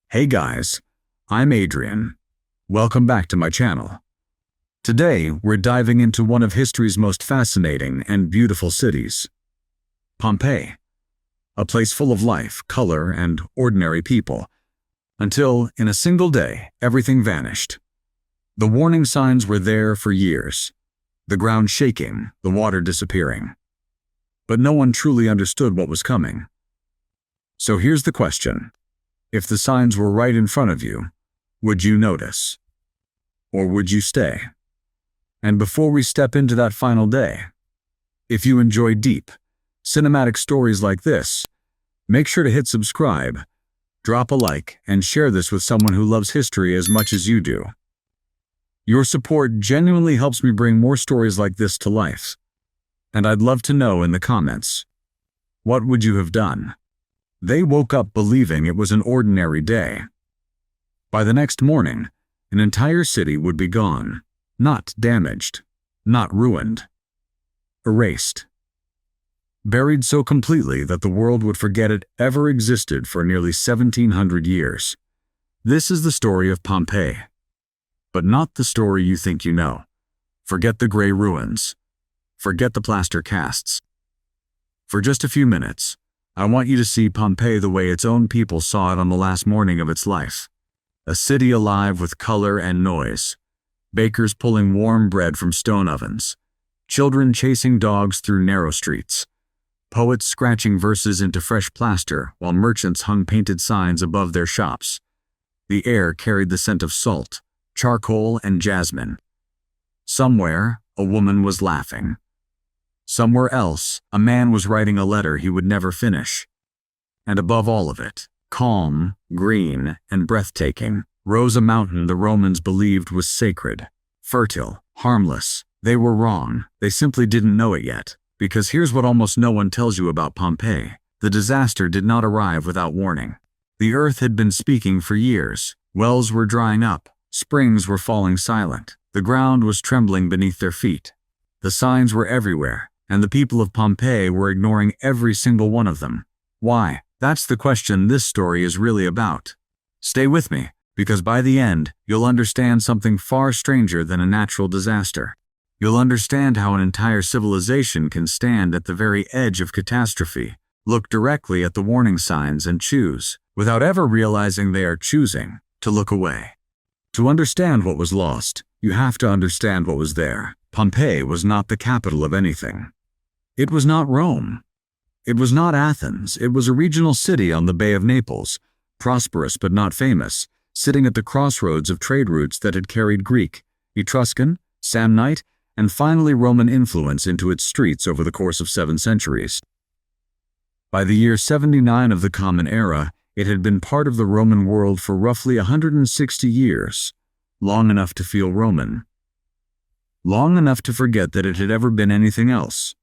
Hey guys, I'm Adrian. Welcome back to my channel. Today, we're diving into one of history's most fascinating and beautiful cities, Pompeii. A place full of life, color, and ordinary people. Until, in a single day, everything vanished. The warning signs were there for years. The ground shaking, the water disappearing. But no one truly understood what was coming. So here's the question. If the signs were right in front of you, would you notice? Or would you stay? And before we step into that final day, if you enjoy deep, cinematic stories like this, make sure to hit subscribe, drop a like, and share this with someone who loves history as much as you do. Your support genuinely helps me bring more stories like this to life. And I'd love to know in the comments, what would you have done? They woke up believing it was an ordinary day. By the next morning, an entire city would be gone, not damaged, not ruined, erased. Buried so completely that the world would forget it ever existed for nearly 1,700 years. This is the story of Pompeii. But not the story you think you know. Forget the gray ruins. Forget the plaster casts. For just a few minutes, I want you to see Pompeii the way its own people saw it on the last morning of its life. A city alive with color and noise. Bakers pulling warm bread from stone ovens. Children chasing dogs through narrow streets. Poets scratching verses into fresh plaster while merchants hung painted signs above their shops. The air carried the scent of salt, charcoal, and jasmine. Somewhere, a woman was laughing. Somewhere else, a man was writing a letter he would never finish. And above all of it, calm, green, and breathtaking, rose a mountain the Romans believed was sacred, fertile, harmless. They were wrong. They simply didn't know it yet. Because here's what almost no one tells you about Pompeii. The disaster did not arrive without warning. The earth had been speaking for years. Wells were drying up. Springs were falling silent. The ground was trembling beneath their feet. The signs were everywhere. And the people of Pompeii were ignoring every single one of them. Why? That's the question this story is really about. Stay with me, because by the end, you'll understand something far stranger than a natural disaster. You'll understand how an entire civilization can stand at the very edge of catastrophe, look directly at the warning signs and choose, without ever realizing they are choosing, to look away. To understand what was lost, you have to understand what was there. Pompeii was not the capital of anything. It was not Rome. It was not Athens. It was a regional city on the Bay of Naples, prosperous but not famous, sitting at the crossroads of trade routes that had carried Greek, Etruscan, Samnite, and finally Roman influence into its streets over the course of 7 centuries. By the year 79 of the Common Era, it had been part of the Roman world for roughly 160 years, long enough to feel Roman. Long enough to forget that it had ever been anything else.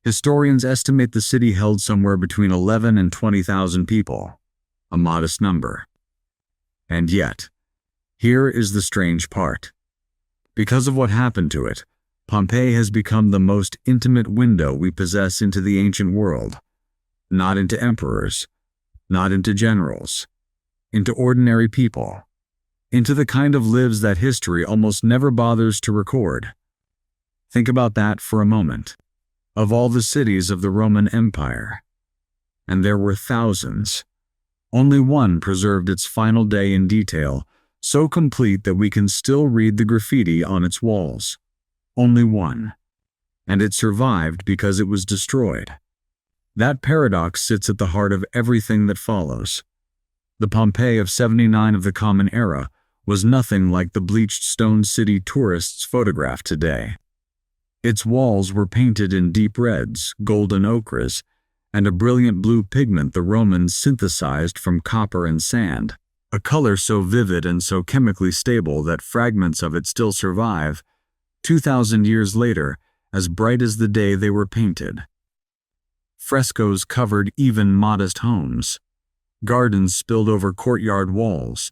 Historians estimate the city held somewhere between 11 and 20,000 people, a modest number. And yet, here is the strange part. Because of what happened to it, Pompeii has become the most intimate window we possess into the ancient world. Not into emperors, not into generals, into ordinary people, into the kind of lives that history almost never bothers to record. Think about that for a moment. Of all the cities of the Roman Empire, and there were thousands, only one preserved its final day in detail, so complete that we can still read the graffiti on its walls. Only one. And it survived because it was destroyed. That paradox sits at the heart of everything that follows. The Pompeii of 79 of the Common Era was nothing like the bleached stone city tourists photograph today. Its walls were painted in deep reds, golden ochres, and a brilliant blue pigment the Romans synthesized from copper and sand, a color so vivid and so chemically stable that fragments of it still survive, 2,000 years later, as bright as the day they were painted. Frescoes covered even modest homes. Gardens spilled over courtyard walls.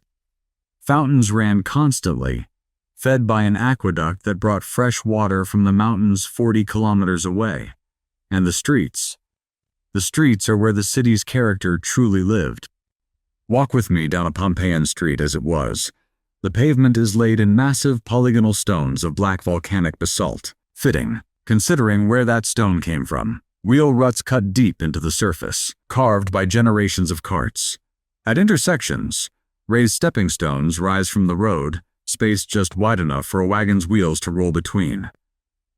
Fountains ran constantly, fed by an aqueduct that brought fresh water from the mountains 40 kilometers away. And the streets are where the city's character truly lived. Walk with me down a Pompeian street as it was. The pavement is laid in massive polygonal stones of black volcanic basalt. Fitting, considering where that stone came from. Wheel ruts cut deep into the surface, carved by generations of carts. At intersections, raised stepping stones rise from the road, spaced just wide enough for a wagon's wheels to roll between.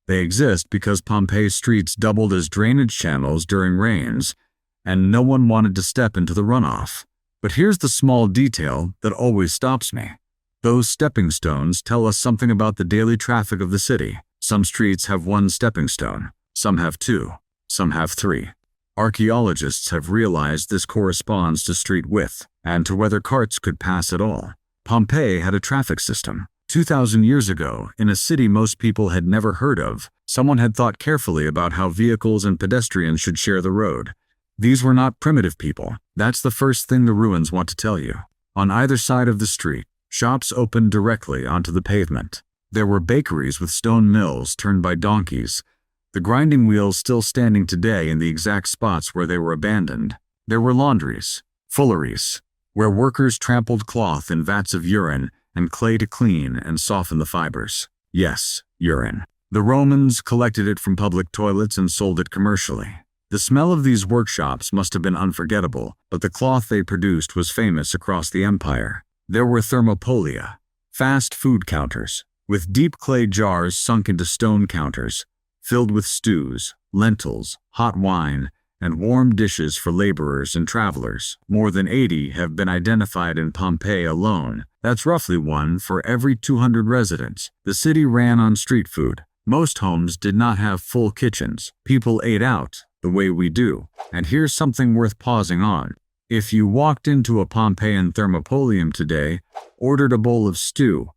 They exist because Pompeii's streets doubled as drainage channels during rains, and no one wanted to step into the runoff. But here's the small detail that always stops me. Those stepping stones tell us something about the daily traffic of the city. Some streets have one stepping stone, some have two, some have three. Archaeologists have realized this corresponds to street width and to whether carts could pass at all. Pompeii had a traffic system. 2,000 years ago, in a city most people had never heard of, someone had thought carefully about how vehicles and pedestrians should share the road. These were not primitive people. That's the first thing the ruins want to tell you. On either side of the street, shops opened directly onto the pavement. There were bakeries with stone mills turned by donkeys, the grinding wheels still standing today in the exact spots where they were abandoned. There were laundries, fulleries, where workers trampled cloth in vats of urine and clay to clean and soften the fibers. Yes, urine. The Romans collected it from public toilets and sold it commercially. The smell of these workshops must have been unforgettable, but the cloth they produced was famous across the empire. There were thermopolia, fast food counters, with deep clay jars sunk into stone counters, filled with stews, lentils, hot wine, and warm dishes for laborers and travelers. More than 80 have been identified in Pompeii alone. That's roughly one for every 200 residents. The city ran on street food. Most homes did not have full kitchens. People ate out, the way we do. And here's something worth pausing on. If you walked into a Pompeian thermopolium today, ordered a bowl of stew,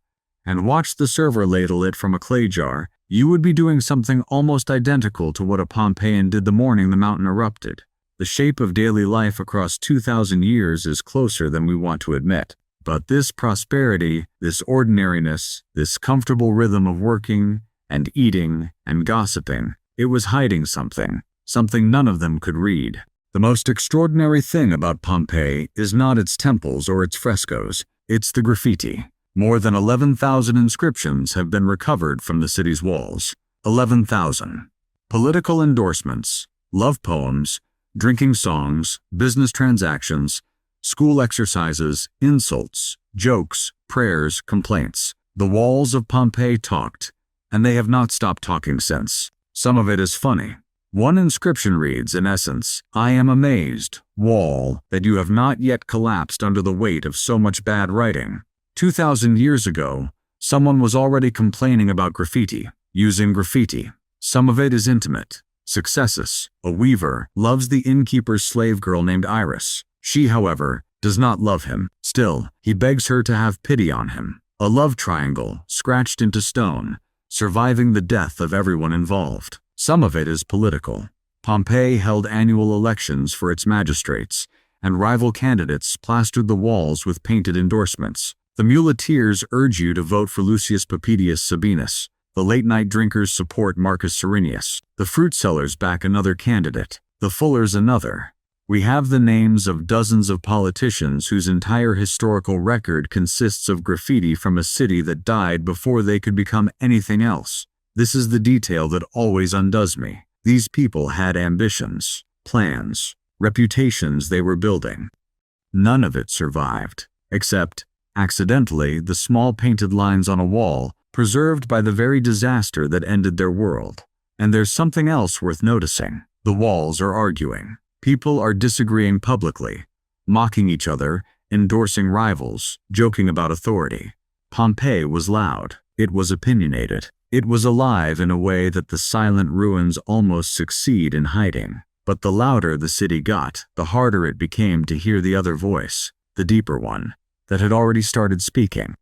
and watched the server ladle it from a clay jar, you would be doing something almost identical to what a Pompeian did the morning the mountain erupted. The shape of daily life across 2,000 years is closer than we want to admit. But this prosperity, this ordinariness, this comfortable rhythm of working and eating and gossiping, it was hiding something none of them could read. The most extraordinary thing about Pompeii is not its temples or its frescoes, it's the graffiti. More than 11,000 inscriptions have been recovered from the city's walls. 11,000. Political endorsements, love poems, drinking songs, business transactions, school exercises, insults, jokes, prayers, complaints. The walls of Pompeii talked, and they have not stopped talking since. Some of it is funny. One inscription reads, in essence, "I am amazed, wall, that you have not yet collapsed under the weight of so much bad writing." 2,000 years ago, someone was already complaining about graffiti, using graffiti. Some of it is intimate. Successus, a weaver, loves the innkeeper's slave girl named Iris. She, however, does not love him. Still, he begs her to have pity on him. A love triangle, scratched into stone, surviving the death of everyone involved. Some of it is political. Pompeii held annual elections for its magistrates, and rival candidates plastered the walls with painted endorsements. The muleteers urge you to vote for Lucius Popedius Sabinus. The late-night drinkers support Marcus Cyrenius. The fruit sellers back another candidate. The fullers another. We have the names of dozens of politicians whose entire historical record consists of graffiti from a city that died before they could become anything else. This is the detail that always undoes me. These people had ambitions, plans, reputations they were building. None of it survived, except, accidentally, the small painted lines on a wall, preserved by the very disaster that ended their world. And there's something else worth noticing. The walls are arguing. People are disagreeing publicly, mocking each other, endorsing rivals, joking about authority. Pompeii was loud. It was opinionated. It was alive in a way that the silent ruins almost succeed in hiding. But the louder the city got, the harder it became to hear the other voice, the deeper one, that had already started speaking.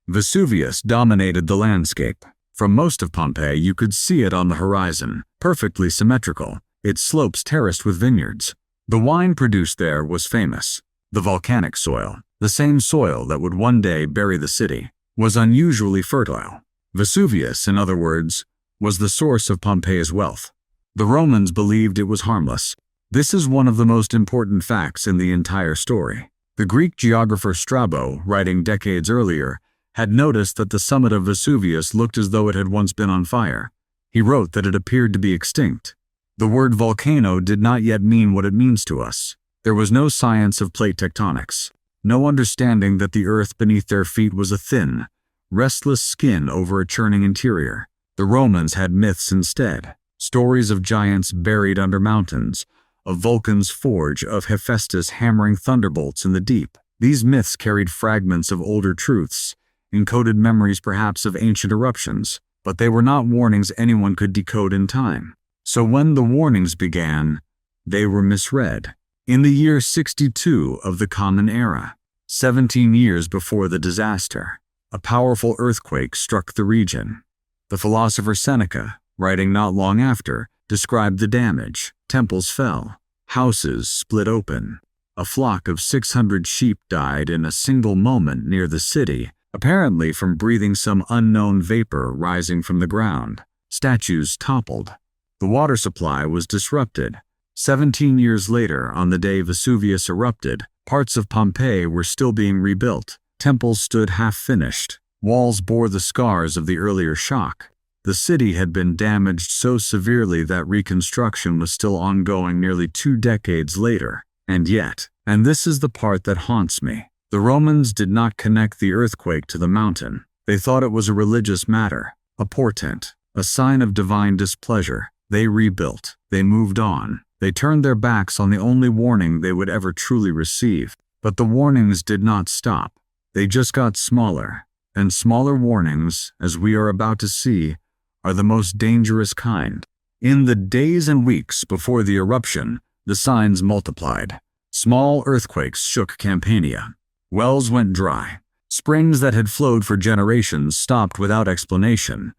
Vesuvius dominated the landscape. From most of Pompeii you could see it on the horizon, perfectly symmetrical, its slopes terraced with vineyards. The wine produced there was famous. The volcanic soil, the same soil that would one day bury the city, was unusually fertile. Vesuvius, in other words, was the source of Pompeii's wealth. The Romans believed it was harmless. This is one of the most important facts in the entire story. The Greek geographer Strabo, writing decades earlier, had noticed that the summit of Vesuvius looked as though it had once been on fire. He wrote that it appeared to be extinct. The word volcano did not yet mean what it means to us. There was no science of plate tectonics, no understanding that the earth beneath their feet was a thin, restless skin over a churning interior. The Romans had myths instead, stories of giants buried under mountains, of Vulcan's forge, of Hephaestus hammering thunderbolts in the deep. These myths carried fragments of older truths, encoded memories perhaps of ancient eruptions, but they were not warnings anyone could decode in time. So when the warnings began, they were misread. In the year 62 of the Common Era, 17 years before the disaster, a powerful earthquake struck the region. The philosopher Seneca, writing not long after, described the damage. Temples fell, houses split open. A flock of 600 sheep died in a single moment near the city, apparently from breathing some unknown vapor rising from the ground. Statues toppled. The water supply was disrupted. 17 years later, on the day Vesuvius erupted, parts of Pompeii were still being rebuilt. Temples stood half-finished. Walls bore the scars of the earlier shock. The city had been damaged so severely that reconstruction was still ongoing nearly 2 decades later. And yet, and this is the part that haunts me, the Romans did not connect the earthquake to the mountain. They thought it was a religious matter, a portent, a sign of divine displeasure. They rebuilt. They moved on. They turned their backs on the only warning they would ever truly receive. But the warnings did not stop. They just got smaller. And smaller warnings, as we are about to see, are the most dangerous kind. In the days and weeks before the eruption, the signs multiplied. Small earthquakes shook Campania. Wells went dry. Springs that had flowed for generations stopped without explanation,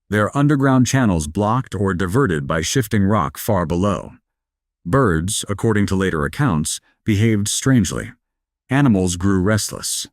their underground channels blocked or diverted by shifting rock far below. Birds, according to later accounts, behaved strangely. Animals grew restless.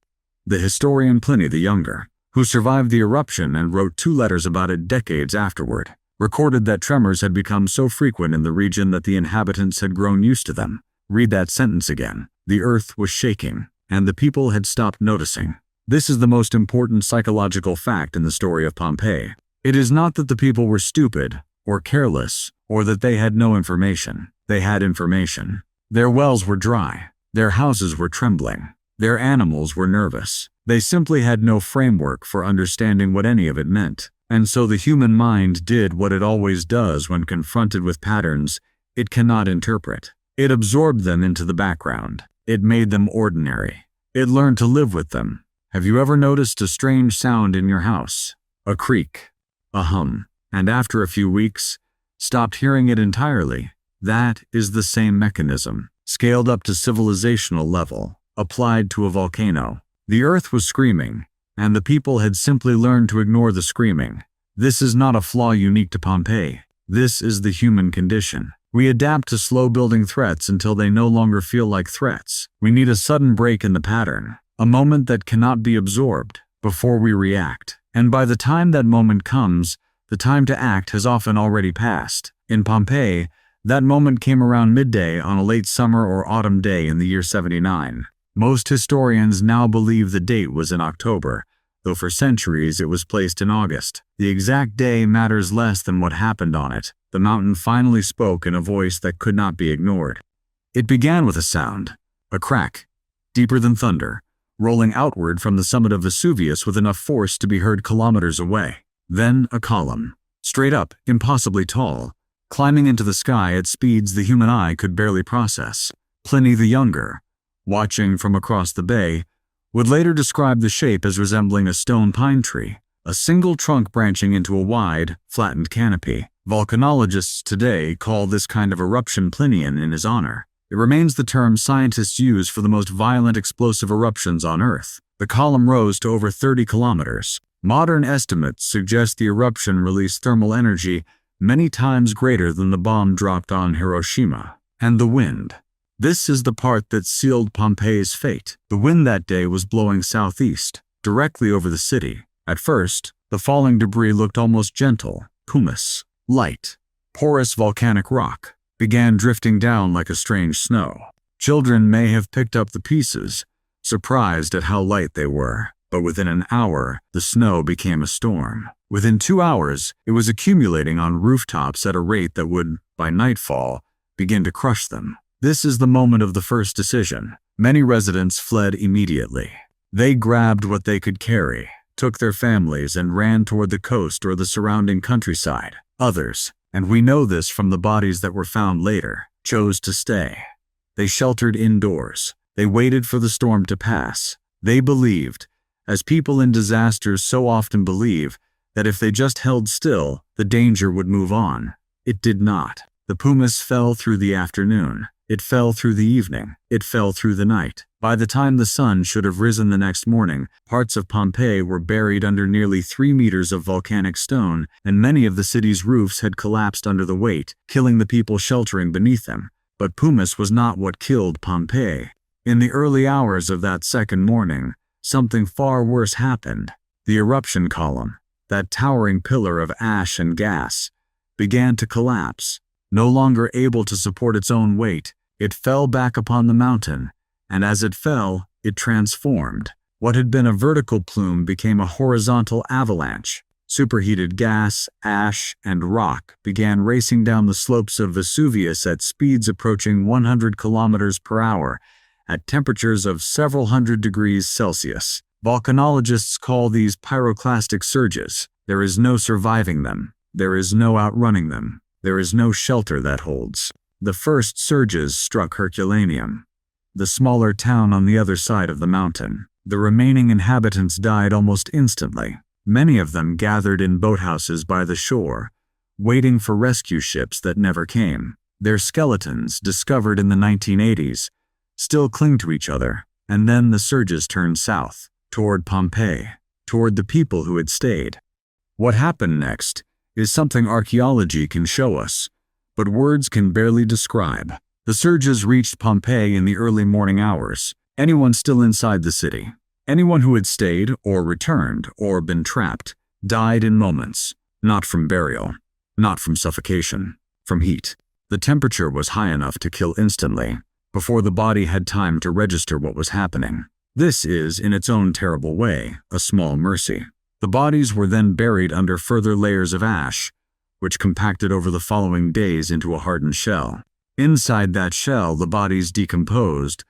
The historian Pliny the Younger, who survived the eruption and wrote 2 letters about it decades afterward, recorded that tremors had become so frequent in the region that the inhabitants had grown used to them. Read that sentence again. The earth was shaking, and the people had stopped noticing. This is the most important psychological fact in the story of Pompeii. It is not that the people were stupid, or careless, or that they had no information. They had information. Their wells were dry. Their houses were trembling. Their animals were nervous. They simply had no framework for understanding what any of it meant. And so the human mind did what it always does when confronted with patterns it cannot interpret. It absorbed them into the background. It made them ordinary. It learned to live with them. Have you ever noticed a strange sound in your house? A creak, a hum, and after a few weeks, stopped hearing it entirely? That is the same mechanism, scaled up to civilizational level, applied to a volcano. The earth was screaming, and the people had simply learned to ignore the screaming. This is not a flaw unique to Pompeii. This is the human condition. We adapt to slow-building threats until they no longer feel like threats. We need a sudden break in the pattern, a moment that cannot be absorbed, before we react. And by the time that moment comes, the time to act has often already passed. In Pompeii, that moment came around midday on a late summer or autumn day in the year 79. Most historians now believe the date was in October, though for centuries it was placed in August. The exact day matters less than what happened on it. The mountain finally spoke in a voice that could not be ignored. It began with a sound, a crack, deeper than thunder, rolling outward from the summit of Vesuvius with enough force to be heard kilometers away. Then a column, straight up, impossibly tall, climbing into the sky at speeds the human eye could barely process. Pliny the Younger, watching from across the bay, would later describe the shape as resembling a stone pine tree, a single trunk branching into a wide, flattened canopy. Volcanologists today call this kind of eruption Plinian in his honor. It remains the term scientists use for the most violent explosive eruptions on Earth. The column rose to over 30 kilometers. Modern estimates suggest the eruption released thermal energy many times greater than the bomb dropped on Hiroshima. And the wind. This is the part that sealed Pompeii's fate. The wind that day was blowing southeast, directly over the city. At first, the falling debris looked almost gentle. Pumice, light, porous volcanic rock, began drifting down like a strange snow. Children may have picked up the pieces, surprised at how light they were. But within an hour, the snow became a storm. Within 2 hours, it was accumulating on rooftops at a rate that would, by nightfall, begin to crush them. This is the moment of the first decision. Many residents fled immediately. They grabbed what they could carry, took their families, and ran toward the coast or the surrounding countryside. Others, and we know this from the bodies that were found later, chose to stay. They sheltered indoors. They waited for the storm to pass. They believed, as people in disasters so often believe, that if they just held still, the danger would move on. It did not. The pumice fell through the afternoon. It fell through the evening. It fell through the night. By the time the sun should have risen the next morning, parts of Pompeii were buried under nearly 3 meters of volcanic stone, and many of the city's roofs had collapsed under the weight, killing the people sheltering beneath them. But pumice was not what killed Pompeii. In the early hours of that second morning, something far worse happened. The eruption column, that towering pillar of ash and gas, began to collapse. No longer able to support its own weight, it fell back upon the mountain, and as it fell, it transformed. What had been a vertical plume became a horizontal avalanche. Superheated gas, ash, and rock began racing down the slopes of Vesuvius at speeds approaching 100 kilometers per hour, at temperatures of several hundred degrees Celsius. Volcanologists call these pyroclastic surges. There is no surviving them. There is no outrunning them. There is no shelter that holds. The first surges struck Herculaneum, the smaller town on the other side of the mountain. The remaining inhabitants died almost instantly. Many of them gathered in boathouses by the shore, waiting for rescue ships that never came. Their skeletons, discovered in the 1980s, still cling to each other. And then the surges turned south, toward Pompeii, toward the people who had stayed. What happened next is something archaeology can show us, but words can barely describe. The surges reached Pompeii in the early morning hours. Anyone still inside the city, anyone who had stayed or returned or been trapped, died in moments, not from burial, not from suffocation, from heat. The temperature was high enough to kill instantly, before the body had time to register what was happening. This is, in its own terrible way, a small mercy. The bodies were then buried under further layers of ash, which compacted over the following days into a hardened shell. Inside that shell, the bodies decomposed,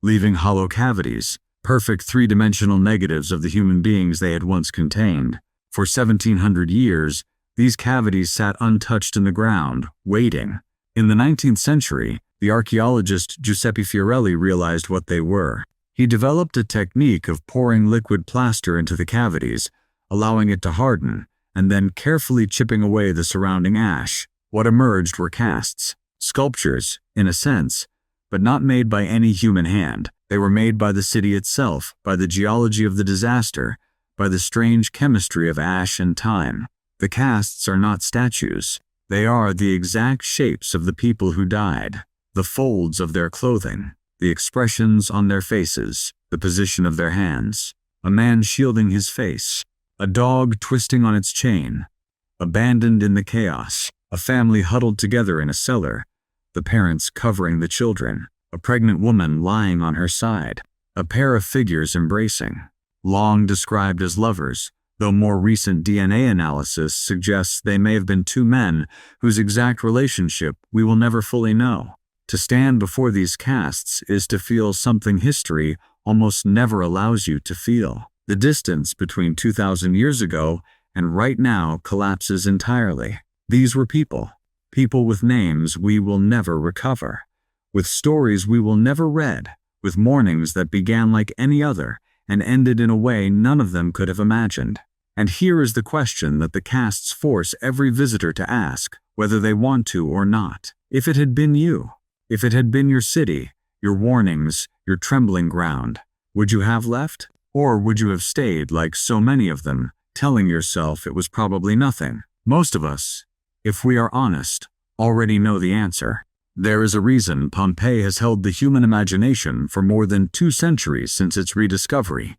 leaving hollow cavities, perfect three-dimensional negatives of the human beings they had once contained. For 1,700 years, these cavities sat untouched in the ground, waiting. In the 19th century, the archaeologist Giuseppe Fiorelli realized what they were. He developed a technique of pouring liquid plaster into the cavities, allowing it to harden, and then carefully chipping away the surrounding ash. What emerged were casts, sculptures, in a sense, but not made by any human hand. They were made by the city itself, by the geology of the disaster, by the strange chemistry of ash and time. The casts are not statues. They are the exact shapes of the people who died, the folds of their clothing, the expressions on their faces, the position of their hands. A man shielding his face, a dog twisting on its chain, abandoned in the chaos, a family huddled together in a cellar, the parents covering the children, a pregnant woman lying on her side, a pair of figures embracing, long described as lovers, though more recent DNA analysis suggests they may have been two men whose exact relationship we will never fully know. To stand before these casts is to feel something history almost never allows you to feel. The distance between 2,000 years ago and right now collapses entirely. These were people with names we will never recover, with stories we will never read, with mornings that began like any other and ended in a way none of them could have imagined. And here is the question that the casts force every visitor to ask, whether they want to or not. If it had been you, if it had been your city, your warnings, your trembling ground, would you have left? Or would you have stayed like so many of them, telling yourself it was probably nothing? Most of us, if we are honest, already know the answer. There is a reason Pompeii has held the human imagination for more than 2 centuries since its rediscovery.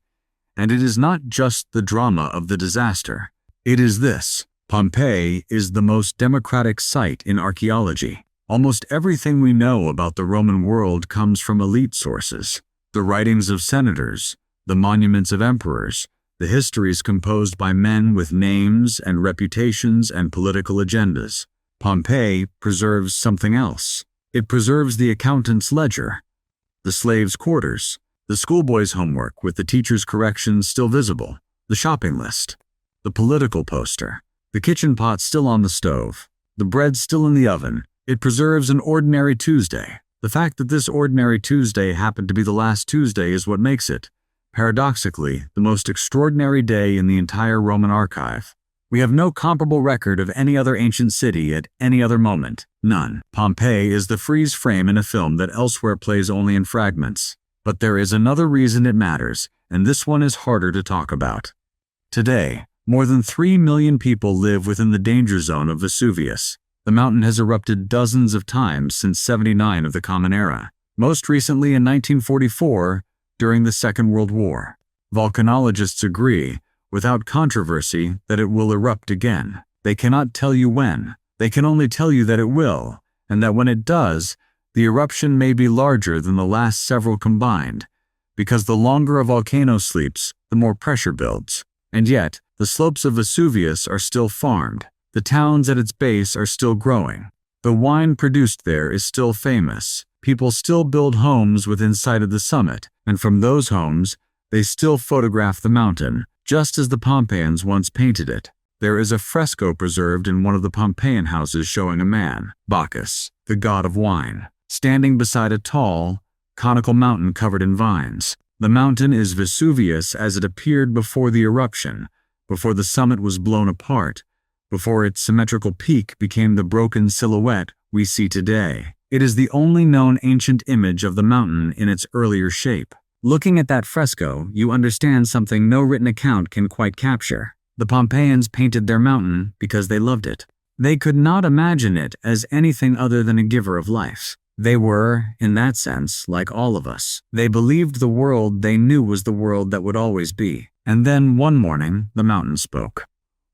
And it is not just the drama of the disaster. It is this: Pompeii is the most democratic site in archaeology. Almost everything we know about the Roman world comes from elite sources. The writings of senators, the monuments of emperors, the histories composed by men with names and reputations and political agendas. Pompeii preserves something else. It preserves the accountant's ledger, the slave's quarters, the schoolboy's homework with the teacher's corrections still visible, the shopping list, the political poster, the kitchen pot still on the stove, the bread still in the oven. It preserves an ordinary Tuesday. The fact that this ordinary Tuesday happened to be the last Tuesday is what makes it, paradoxically, the most extraordinary day in the entire Roman archive. We have no comparable record of any other ancient city at any other moment. None. Pompeii is the freeze frame in a film that elsewhere plays only in fragments. But there is another reason it matters, and this one is harder to talk about. Today, more than 3 million people live within the danger zone of Vesuvius. The mountain has erupted dozens of times since 79 of the Common Era, most recently in 1944 during the Second World War. Volcanologists agree, without controversy, that it will erupt again. They cannot tell you when. They can only tell you that it will, and that when it does, the eruption may be larger than the last several combined, because the longer a volcano sleeps, the more pressure builds. And yet, the slopes of Vesuvius are still farmed. The towns at its base are still growing. The wine produced there is still famous. People still build homes within sight of the summit, and from those homes, they still photograph the mountain, just as the Pompeians once painted it. There is a fresco preserved in one of the Pompeian houses showing a man, Bacchus, the god of wine, standing beside a tall, conical mountain covered in vines. The mountain is Vesuvius as it appeared before the eruption, before the summit was blown apart, before its symmetrical peak became the broken silhouette we see today. It is the only known ancient image of the mountain in its earlier shape. Looking at that fresco, you understand something no written account can quite capture. The Pompeians painted their mountain because they loved it. They could not imagine it as anything other than a giver of life. They were, in that sense, like all of us. They believed the world they knew was the world that would always be. And then one morning, the mountain spoke.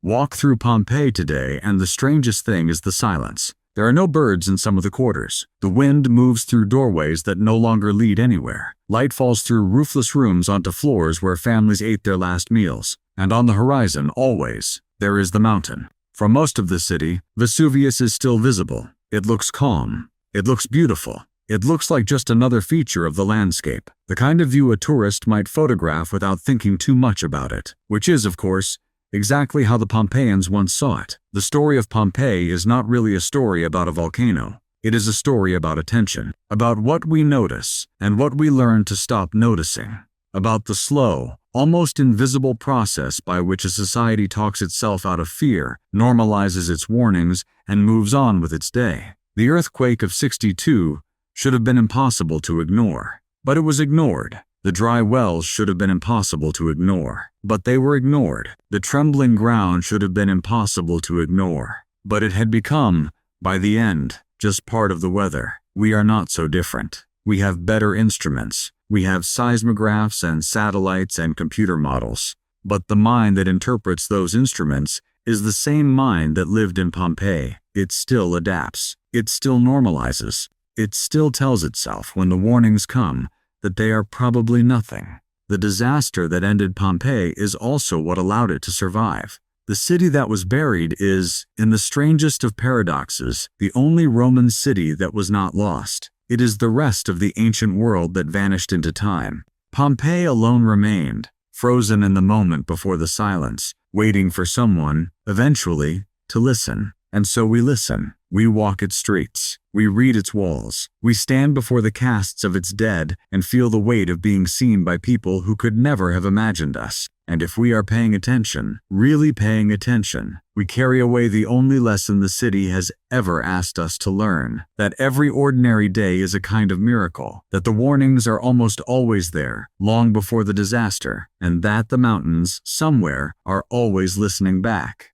Walk through Pompeii today, and the strangest thing is the silence. There are no birds in some of the quarters. The wind moves through doorways that no longer lead anywhere. Light falls through roofless rooms onto floors where families ate their last meals. And on the horizon, always, there is the mountain. From most of the city, Vesuvius is still visible. It looks calm. It looks beautiful. It looks like just another feature of the landscape. The kind of view a tourist might photograph without thinking too much about it. Which is, of course, exactly how the Pompeians once saw it. The story of Pompeii is not really a story about a volcano. It is a story about attention, about what we notice and what we learn to stop noticing, about the slow, almost invisible process by which a society talks itself out of fear, normalizes its warnings, and moves on with its day. The earthquake of '62 should have been impossible to ignore, but it was ignored. The dry wells should have been impossible to ignore, but they were ignored. The trembling ground should have been impossible to ignore, but it had become, by the end, just part of the weather. We are not so different. We have better instruments. We have seismographs and satellites and computer models. But the mind that interprets those instruments is the same mind that lived in Pompeii. It still adapts. It still normalizes. It still tells itself when the warnings come that they are probably nothing. The disaster that ended Pompeii is also what allowed it to survive. The city that was buried is, in the strangest of paradoxes, the only Roman city that was not lost. It is the rest of the ancient world that vanished into time. Pompeii alone remained, frozen in the moment before the silence, waiting for someone, eventually, to listen. And so we listen. We walk its streets. We read its walls. We stand before the casts of its dead and feel the weight of being seen by people who could never have imagined us. And if we are paying attention, really paying attention, we carry away the only lesson the city has ever asked us to learn, that every ordinary day is a kind of miracle, that the warnings are almost always there, long before the disaster, and that the mountains, somewhere, are always listening back.